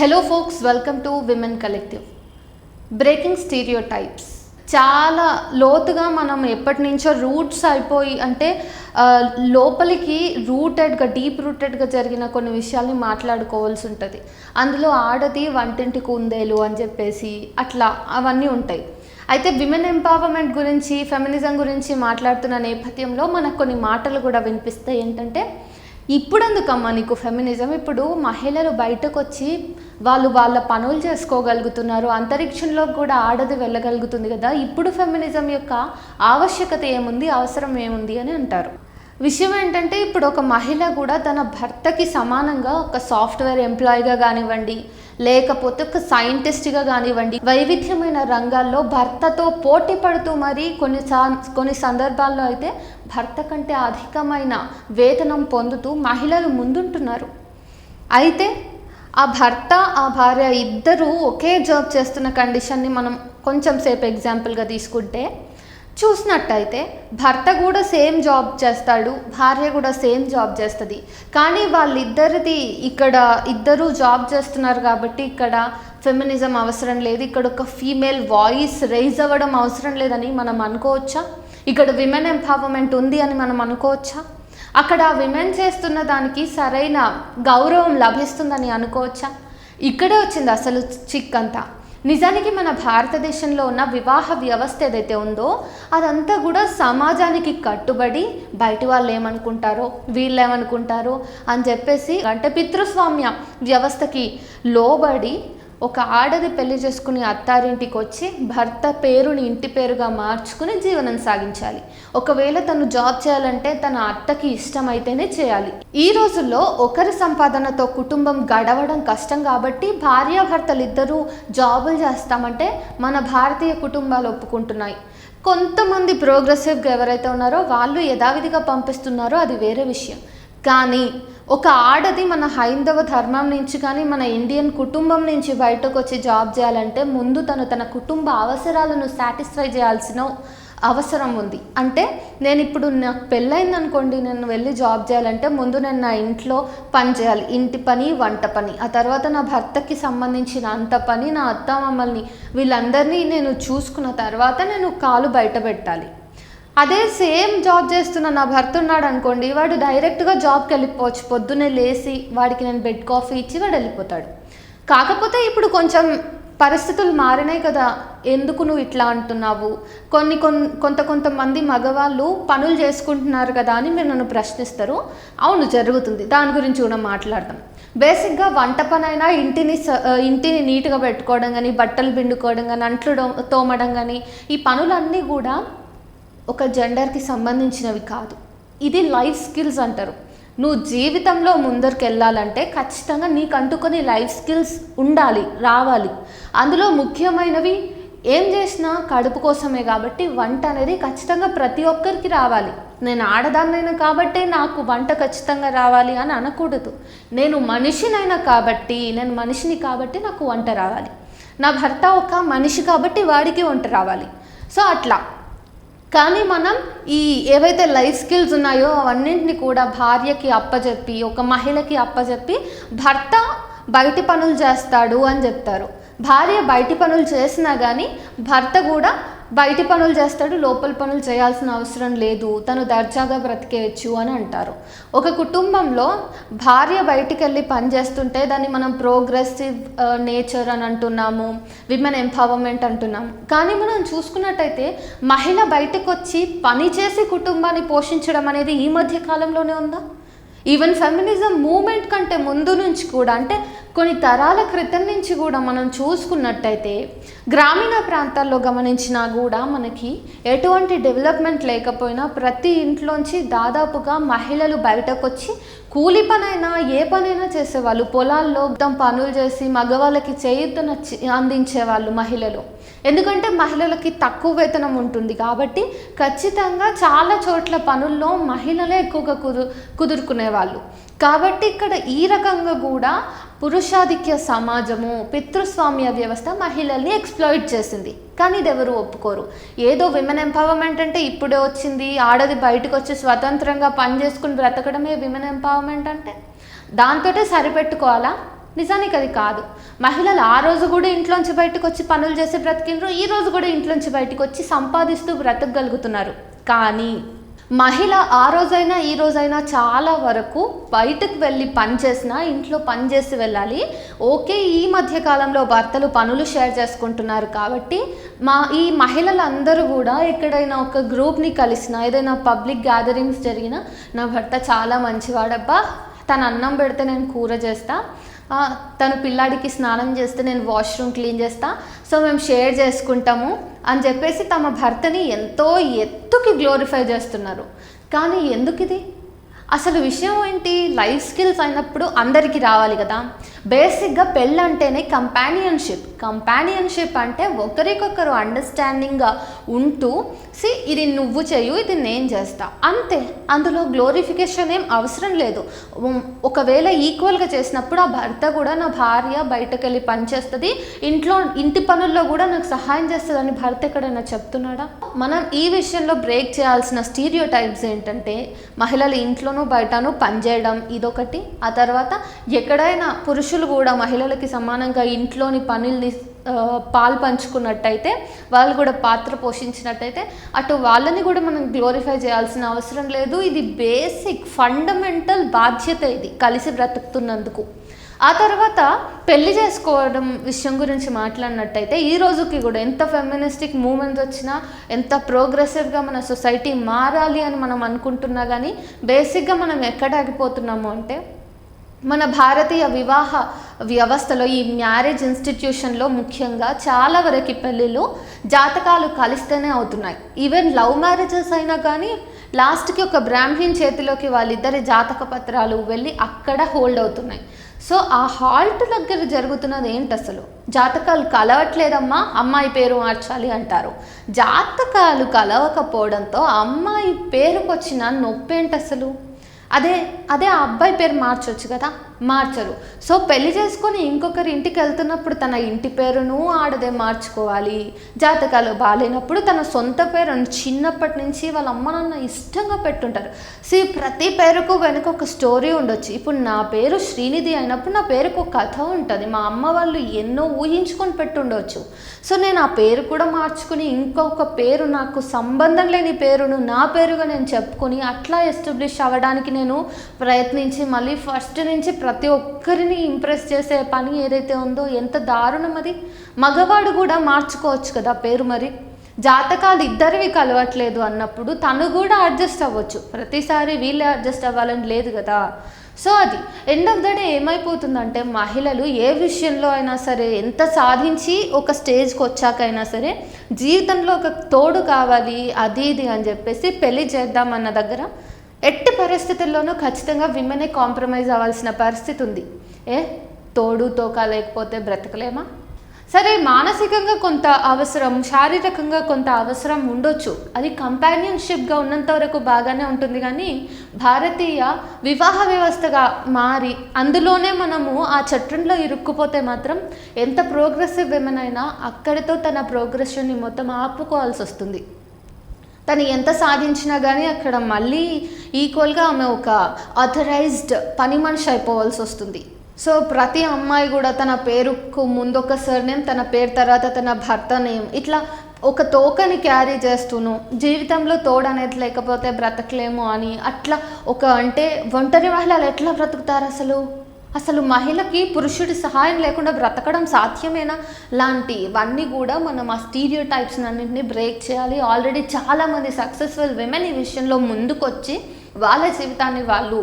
Hello folks, welcome to women collective. Breaking stereotypes చాలా లోతుగా మనం ఎప్పటి నుంచో రూట్స్ అయిపోయి అంటే లోపలికి డీప్ రూటెడ్గా జరిగిన కొన్ని విషయాల్ని మాట్లాడుకోవాల్సి ఉంటుంది. అందులో ఆడది వంటింటి కుందేలు అని చెప్పేసి అట్లా అవన్నీ ఉంటాయి. అయితే విమెన్ ఎంపవర్మెంట్ గురించి, ఫెమినిజం గురించి మాట్లాడుతున్న నేపథ్యంలో మనకు కొన్ని మాటలు కూడా వినిపిస్తాయి. ఏంటంటే, ఇప్పుడు ఎందుకమ్మా నీకు ఫెమినిజం? ఇప్పుడు మహిళలు బయటకు వచ్చి వాళ్ళ పనులు చేసుకోగలుగుతున్నారు, అంతరిక్షంలోకి కూడా ఆడది వెళ్ళగలుగుతుంది కదా, ఇప్పుడు ఫెమినిజం యొక్క ఆవశ్యకత ఏముంది, అవసరం ఏముంది అని అంటారు. విషయం ఏంటంటే, ఇప్పుడు ఒక మహిళ కూడా తన భర్తకి సమానంగా ఒక సాఫ్ట్వేర్ ఎంప్లాయీగా కానివ్వండి, లేకపోతే ఒక కానివ్వండి, వైవిధ్యమైన రంగాల్లో భర్తతో పోటీ పడుతూ మరి కొన్ని సందర్భాల్లో అయితే భర్త కంటే అధికమైన వేతనం పొందుతూ మహిళలు ముందుంటున్నారు. అయితే ఆ భర్త ఆ భార్య ఇద్దరూ ఒకే జాబ్ చేస్తున్న కండిషన్ని మనం కొంచెం సేపు ఎగ్జాంపుల్గా తీసుకుంటే చూసినట్టయితే భర్త కూడా సేమ్ జాబ్ చేస్తాడు, భార్య కూడా సేమ్ జాబ్ చేస్తుంది. కానీ వాళ్ళిద్దరిది ఇద్దరు జాబ్ చేస్తున్నారు కాబట్టి ఇక్కడ ఫెమినిజం అవసరం లేదు, ఇక్కడ ఒక ఫీమేల్ వాయిస్ రైజ్ అవ్వడం అవసరం లేదని మనం అనుకోవచ్చా? ఇక్కడ విమెన్ ఎంపవర్మెంట్ ఉంది అని మనం అనుకోవచ్చా? అక్కడ విమెన్ చేస్తున్న దానికి సరైన గౌరవం లభిస్తుందని అనుకోవచ్చా? ఇక్కడే వచ్చింది అసలు చిక్కంతా. నిజానికి మన భారతదేశంలో ఉన్న వివాహ వ్యవస్థ ఏదైతే ఉందో అదంతా కూడా సమాజానికి కట్టుబడి బయట వాళ్ళు ఏమనుకుంటారో వీళ్ళు ఏమనుకుంటారో అని చెప్పేసి అంటే పితృస్వామ్య వ్యవస్థకి లోబడి ఒక ఆడది పెళ్లి చేసుకుని అత్తారింటికి వచ్చి భర్త పేరుని ఇంటి పేరుగా మార్చుకుని జీవనం సాగించాలి. ఒకవేళ తను జాబ్ చేయాలంటే తన అత్తకి ఇష్టమైతేనే చేయాలి. ఈ రోజుల్లో ఒకరి సంపాదనతో కుటుంబం గడవడం కష్టం కాబట్టి భార్యాభర్తలు ఇద్దరూ జాబులు చేస్తామంటే మన భారతీయ కుటుంబాలు ఒప్పుకుంటున్నాయి. కొంతమంది ప్రోగ్రెసివ్గా ఎవరైతే ఉన్నారో వాళ్ళు యథావిధిగా పంపిస్తున్నారో అది వేరే విషయం. కానీ ఒక ఆడది మన హైందవ ధర్మం నుంచి కానీ మన ఇండియన్ కుటుంబం నుంచి బయటకు వచ్చి జాబ్ చేయాలంటే ముందు తన కుటుంబ అవసరాలను సాటిస్ఫై చేయాల్సిన అవసరం ఉంది. అంటే నేను ఇప్పుడు నాకు పెళ్ళైంది అనుకోండి, నేను వెళ్ళి జాబ్ చేయాలంటే ముందు నేను నా ఇంట్లో పని చేయాలి, ఇంటి పని, వంట పని, ఆ తర్వాత నా భర్తకి సంబంధించిన అంత పని, నా అత్త మమ్మల్ని వీళ్ళందరినీ నేను చూసుకున్న తర్వాత నేను కాలు బయట పెట్టాలి. అదే సేమ్ జాబ్ చేస్తున్న నా భర్త ఉన్నాడు అనుకోండి, వాడు డైరెక్ట్గా జాబ్కి వెళ్ళిపోవచ్చు, పొద్దున్నే లేచి వాడికి నేను బెడ్ కాఫీ ఇచ్చి వాడు వెళ్ళిపోతాడు. కాకపోతే ఇప్పుడు కొంచెం పరిస్థితులు మారినాయి కదా, ఎందుకు నువ్వు ఇట్లా అంటున్నావు, కొంతమంది మగవాళ్ళు పనులు చేసుకుంటున్నారు కదా అని మీరు నన్ను ప్రశ్నిస్తారు. అవును, జరుగుతుంది, దాని గురించి కూడా మాట్లాడదాం. బేసిక్గా వంట పనైనా ఇంటిని నీట్గా పెట్టుకోవడం కానీ, బట్టలు పిండుకోవడం కానీ, అంట్లు తోమడం కానీ, ఈ పనులన్నీ కూడా ఒక జెండర్కి సంబంధించినవి కాదు. ఇది లైఫ్ స్కిల్స్ అంటారు. నువ్వు జీవితంలో ముందరికి వెళ్ళాలంటే ఖచ్చితంగా నీకు అంటుకొని లైఫ్ స్కిల్స్ రావాలి. అందులో ముఖ్యమైనవి ఏం చేసినా కడుపు కోసమే కాబట్టి వంట అనేది ఖచ్చితంగా ప్రతి ఒక్కరికి రావాలి. నేను ఆడదాన్నైనా కాబట్టి నాకు వంట ఖచ్చితంగా రావాలి అని అనకూడదు. నేను మనిషిని కాబట్టి నాకు వంట రావాలి. నా భర్త ఒక మనిషి కాబట్టి వాడికి వంట రావాలి. సో అట్లా. కానీ మనం ఈ ఏవైతే లైఫ్ స్కిల్స్ ఉన్నాయో అవన్నింటినీ కూడా భార్యకి అప్పచెప్పి, ఒక మహిళకి అప్పచెప్పి భర్త బయటి పనులు చేస్తాడు అని చెప్తారు. భార్య బయటి పనులు చేసినా కానీ భర్త కూడా బయటి పనులు చేస్తాడు, లోపల పనులు చేయాల్సిన అవసరం లేదు, తను దర్జాగా బ్రతికేయచ్చు అని అంటారు. ఒక కుటుంబంలో భార్య బయటికి వెళ్ళి పని చేస్తుంటే దాన్ని మనం ప్రోగ్రెసివ్ నేచర్ అని అంటున్నాము, విమెన్ ఎంపవర్మెంట్ అంటున్నాము. కానీ మనం చూసుకున్నట్టయితే మహిళ బయటకు వచ్చి పని చేసి కుటుంబాన్ని పోషించడం అనేది ఈ మధ్య కాలంలోనే ఉందా? ఈవెన్ ఫెమినిజం మూమెంట్ కంటే ముందు నుంచి కూడా, అంటే కొన్ని తరాల క్రితం నుంచి కూడా మనం చూసుకున్నట్టయితే గ్రామీణ ప్రాంతాల్లో గమనించినా కూడా మనకి ఎటువంటి డెవలప్మెంట్ లేకపోయినా ప్రతి ఇంట్లోంచి దాదాపుగా మహిళలు బయటకు వచ్చి కూలి పనైనా ఏ పనైనా చేసేవాళ్ళు. పొలాల్లో పనులు చేసి మగవాళ్ళకి చేయూతను అందించేవాళ్ళు మహిళలు. ఎందుకంటే మహిళలకి తక్కువ వేతనం ఉంటుంది కాబట్టి ఖచ్చితంగా చాలా చోట్ల పనుల్లో మహిళలే ఎక్కువగా కుదురుకునేవాళ్ళు. కాబట్టి ఇక్కడ ఈ రకంగా కూడా పురుషాధిక్య సమాజము, పితృస్వామ్య వ్యవస్థ మహిళల్ని ఎక్స్ప్లాయిట్ చేసింది. కానీ ఇది ఎవరు ఒప్పుకోరు. ఏదో విమెన్ ఎంపవర్మెంట్ అంటే ఇప్పుడే వచ్చింది, ఆడది బయటకు వచ్చి స్వతంత్రంగా పని చేసుకుని బ్రతకడమే విమెన్ ఎంపవర్మెంట్ అంటే దాంతోటే సరిపెట్టుకోవాలా? నిజానికి అది కాదు. మహిళలు ఆ రోజు కూడా ఇంట్లోంచి బయటకు వచ్చి పనులు చేసి బ్రతికిండ్రు, ఈ రోజు కూడా ఇంట్లోంచి బయటకు వచ్చి సంపాదిస్తూ బ్రతకగలుగుతున్నారు. కానీ మహిళ ఆ రోజైనా ఈ రోజైనా చాలా వరకు బయటకు వెళ్ళి పని చేసినా ఇంట్లో పని చేసి వెళ్ళాలి. ఓకే, ఈ మధ్య కాలంలో భర్తలు పనులు షేర్ చేసుకుంటున్నారు కాబట్టి ఈ మహిళలందరూ కూడా ఎక్కడైనా ఒక గ్రూప్ని కలిసినా, ఏదైనా పబ్లిక్ గ్యాదరింగ్స్ జరిగినా, నా భర్త చాలా మంచివాడబ్బా, తను అన్నం పెడితే నేను కూర చేస్తా, తను పిల్లాడికి స్నానం చేస్తే నేను వాష్రూమ్ క్లీన్ చేస్తా, సో మేము షేర్ చేసుకుంటాము అని చెప్పేసి తమ భర్తని ఎంతో ఎత్తుకి గ్లోరిఫై చేస్తున్నారు. కానీ ఎందుకు ఇది? అసలు విషయం ఏంటి? లైఫ్ స్కిల్స్ అయినప్పుడు అందరికీ రావాలి కదా. బేసిక్గా పెళ్ళంటేనే కంపానియన్షిప్ అంటే ఒకరికొకరు అండర్స్టాండింగ్గా ఉంటూ ఇది నువ్వు చేయు, ఇది నేను చేస్తా, అంతే. అందులో గ్లోరిఫికేషన్ ఏం అవసరం లేదు. ఒకవేళ ఈక్వల్గా చేసినప్పుడు ఆ భర్త కూడా నా భార్య బయటకు వెళ్ళి పని చేస్తుంది, ఇంటి పనుల్లో కూడా నాకు సహాయం చేస్తుందని భర్త ఎక్కడైనా చెప్తున్నాడా? మనం ఈ విషయంలో బ్రేక్ చేయాల్సిన స్టీరియోటైప్స్ ఏంటంటే, మహిళలు ఇంట్లోనూ బయటను పనిచేయడం ఇదొకటి. ఆ తర్వాత ఎక్కడైనా పురుషులు కూడా మహిళలకి సమానంగా ఇంట్లోని పనుల్ని పాలు పంచుకున్నట్టయితే, వాళ్ళు కూడా పాత్ర పోషించినట్టయితే అటు వాళ్ళని కూడా మనం గ్లోరిఫై చేయాల్సిన అవసరం లేదు. ఇది బేసిక్ ఫండమెంటల్ బాధ్యత, ఇది కలిసి బ్రతుకుతున్నందుకు. ఆ తర్వాత పెళ్లి చేసుకోవడం విషయం గురించి మాట్లాడినట్టయితే, ఈ రోజుకి కూడా ఎంత ఫెమినిస్టిక్ మూమెంట్స్ వచ్చినా, ఎంత ప్రోగ్రెసివ్గా మన సొసైటీ మారాలి అని మనం అనుకుంటున్నా కానీ బేసిక్గా మనం ఎక్కడ ఆగిపోతున్నాము అంటే, మన భారతీయ వివాహ వ్యవస్థలో ఈ మ్యారేజ్ ఇన్స్టిట్యూషన్లో ముఖ్యంగా చాలా వరకు పెళ్ళిళ్ళు జాతకాలు కలిస్తేనే అవుతున్నాయి. ఈవెన్ లవ్ మ్యారేజెస్ అయినా కానీ లాస్ట్కి ఒక బ్రాహ్మణ్ చేతిలోకి వాళ్ళిద్దరి జాతక పత్రాలు వెళ్ళి అక్కడ హోల్డ్ అవుతున్నాయి. సో ఆ హాల్ట్ దగ్గర జరుగుతున్నది ఏంటి? అసలు జాతకాలు కలవట్లేదమ్మా, అమ్మాయి పేరు మార్చాలి అంటారు. జాతకాలు కలవకపోవడంతో అమ్మాయి పేరుకు వచ్చిన నొప్పి ఏంటి అసలు? అదే ఆ అబ్బాయి పేరు మార్చొచ్చు కదా, మార్చరు. సో పెళ్లి చేసుకొని ఇంకొకరి ఇంటికి వెళ్తున్నప్పుడు తన ఇంటి పేరును ఆడదే మార్చుకోవాలి. జాతకాలు బాగాలేనప్పుడు తన సొంత పేరును చిన్నప్పటి నుంచి వాళ్ళ అమ్మ నాన్న ఇష్టంగా పెట్టుంటారు. ప్రతి పేరుకు వెనుక ఒక స్టోరీ ఉండొచ్చు. ఇప్పుడు నా పేరు శ్రీనిధి అయినప్పుడు నా పేరుకు ఒక కథ ఉంటుంది. మా అమ్మ వాళ్ళు ఎన్నో ఊహించుకొని పెట్టుండవచ్చు. సో నేను ఆ పేరు కూడా మార్చుకుని ఇంకొక పేరు, నాకు సంబంధం లేని పేరును నా పేరుగా నేను చెప్పుకొని అట్లా ఎస్టాబ్లిష్ అవ్వడానికి నేను ప్రయత్నించి మళ్ళీ ఫస్ట్ నుంచి ప్రతి ఒక్కరిని ఇంప్రెస్ చేసే పని ఏదైతే ఉందో ఎంత దారుణం అది. మగవాడు కూడా మార్చుకోవచ్చు కదా పేరు. మరి జాతకాలు ఇద్దరివి కలవట్లేదు అన్నప్పుడు తను కూడా అడ్జస్ట్ అవ్వచ్చు. ప్రతిసారి వీళ్ళే అడ్జస్ట్ అవ్వాలని లేదు కదా. సో అది ఎండ్ ఆఫ్ ద డే ఏమైపోతుందంటే, మహిళలు ఏ విషయంలో అయినా సరే ఎంత సాధించి ఒక స్టేజ్కి వచ్చాకైనా సరే జీవితంలో ఒక తోడు కావాలి అది ఇది అని చెప్పేసి పెళ్లి చేద్దామన్న దగ్గర ఎట్టి పరిస్థితుల్లోనూ ఖచ్చితంగా విమెనే కాంప్రమైజ్ అవ్వాల్సిన పరిస్థితి ఉంది. తోడు తోక లేకపోతే బ్రతకలేమా? సరే, మానసికంగా కొంత అవసరం, శారీరకంగా కొంత అవసరం ఉండొచ్చు. అది కంపానియన్షిప్గా ఉన్నంత వరకు బాగానే ఉంటుంది. కానీ భారతీయ వివాహ వ్యవస్థగా మారి అందులోనే మనము ఆ చట్రంలో ఇరుక్కుపోతే మాత్రం ఎంత ప్రోగ్రెసివ్ విమెన్ అయినా అక్కడితో తన ప్రోగ్రెషన్ని మొత్తం ఆపుకోవాల్సి వస్తుంది. తను ఎంత సాధించినా కానీ అక్కడ మళ్ళీ ఈక్వల్గా ఆమె ఒక ఆథరైజ్డ్ పని మనిషి అయిపోవాల్సి వస్తుంది. సో ప్రతి అమ్మాయి కూడా తన పేరుకు ముందు ఒక సర్నేమ్, తన పేరు తర్వాత తన భర్త నేమ్, ఇట్లా ఒక తోకని క్యారీ చేస్తూను జీవితంలో తోడు అనేది లేకపోతే బ్రతకలేము అని అట్లా అంటే ఒంటరి మహిళలు ఎట్లా బ్రతుకుతారు? అసలు మహిళకి పురుషుడి సహాయం లేకుండా బ్రతకడం సాధ్యమేనా? లాంటివన్నీ కూడా మనం ఆ స్టీరియోటైప్స్ అన్నింటినీ బ్రేక్ చేయాలి. ఆల్రెడీ చాలామంది సక్సెస్ఫుల్ విమెన్ ఈ విషయంలో ముందుకొచ్చి వాళ్ళ జీవితాన్ని వాళ్ళు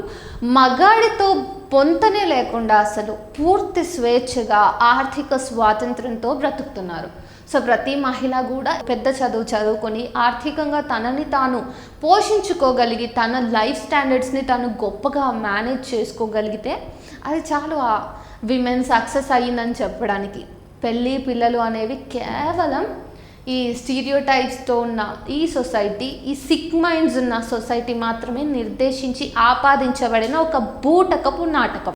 మగాడితో పొంతనే లేకుండా అసలు పూర్తి స్వేచ్ఛగా ఆర్థిక స్వాతంత్రంతో బ్రతుకుతున్నారు. సో ప్రతి మహిళ కూడా పెద్ద చదువుకొని ఆర్థికంగా తనని తాను పోషించుకోగలిగి తన లైఫ్ స్టాండర్డ్స్ని తను గొప్పగా మేనేజ్ చేసుకోగలిగితే అది చాలు ఆ విమెన్ సక్సెస్ అయ్యిందని చెప్పడానికి. పెళ్ళి పిల్లలు అనేవి కేవలం ఈ స్టీరియోటైప్స్తో ఉన్న ఈ సొసైటీ, ఈ సిక్ మైండ్స్ ఉన్న సొసైటీ మాత్రమే నిర్దేశించి ఆపాదించబడిన ఒక బూటకపు నాటకం.